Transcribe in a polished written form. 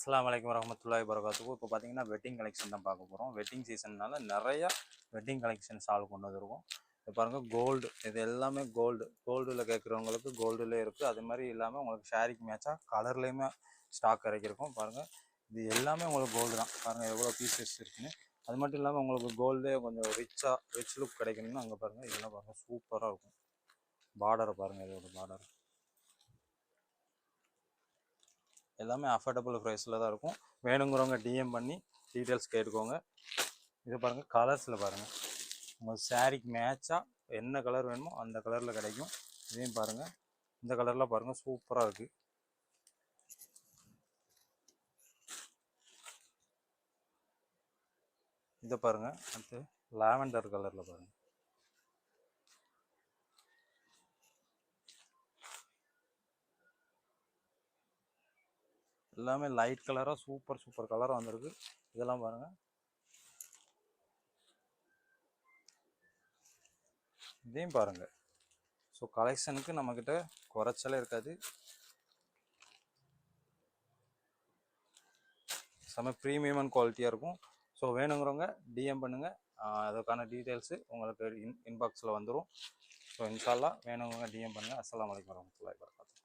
அஸ்ஸலாமு அலைக்கும் வரஹ்மத்துல்லாஹி வபரகாத்துஹு. இப்போ பார்த்தீங்கன்னா வெட்டிங் கலெக்ஷன் தான் பார்க்க போகிறோம். வெட்டிங் சீசன்னால நிறையா வெட்டிங் கலெக்ஷன்ஸ் கொண்டு வந்திருக்கோம். இப்போ பாருங்கள் கோல்டு, இது எல்லாமே கோல்டில் கேட்குறவங்களுக்கு கோல்டுலேயே இருக்குது. அது மாதிரி இல்லாமல் உங்களுக்கு ஷேரிக்கு மேட்சாக கலர்லேயுமே ஸ்டாக் இறக்கியிருக்கோம். பாருங்கள், இது எல்லாமே உங்களுக்கு கோல்டு தான். பாருங்கள் எவ்வளோ பீசஸ் இருக்குன்னு. அது மட்டும் இல்லாமல் உங்களுக்கு கோல்டே கொஞ்சம் ரிச் லுக் கிடைக்கணும்னு அங்கே பாருங்கள், இதெல்லாம் பாருங்கள் சூப்பராக இருக்கும். பார்டரை பாருங்கள், இதோட பார்டர் எல்லாமே அஃபோர்டபுள் ப்ரைஸில் தான் இருக்கும். வேணுங்கிறவங்க டிஎம் பண்ணி டீட்டெயில்ஸ் கேட்டுக்கோங்க. இது பாருங்கள், கலர்ஸில் பாருங்கள், உங்கள் சாரீக்கு மேட்சாக என்ன கலர் வேணுமோ அந்த கலரில் கிடைக்கும். இதையும் பாருங்கள், இந்த கலரில் பாருங்கள் சூப்பராக இருக்குது. இதை பாருங்கள், அடுத்து லாவெண்டர் கலரில் பாருங்கள், எல்லாமே லைட் கலராக சூப்பர் கலராக வந்திருக்கு. இதெல்லாம் பாருங்கள், இதையும் பாருங்கள். ஸோ கலெக்ஷனுக்கு நம்மக்கிட்ட குறைச்சலே இருக்காது. செம்ம ப்ரீமியம் அண்ட் குவாலிட்டியாக இருக்கும். ஸோ வேணுங்கிறவங்க டிஎம் பண்ணுங்கள், அதுக்கான டீட்டெயில்ஸு உங்களுக்கு இன்பாக்ஸில் வந்துடும். ஸோ இன்ஷா அல்லாஹ் வேணுங்கிறவங்க டிஎம் பண்ணுங்கள். அஸ்ஸலாமு அலைக்கும் வரஹ்மத்துல்லாஹி வபரகாத்துஹு.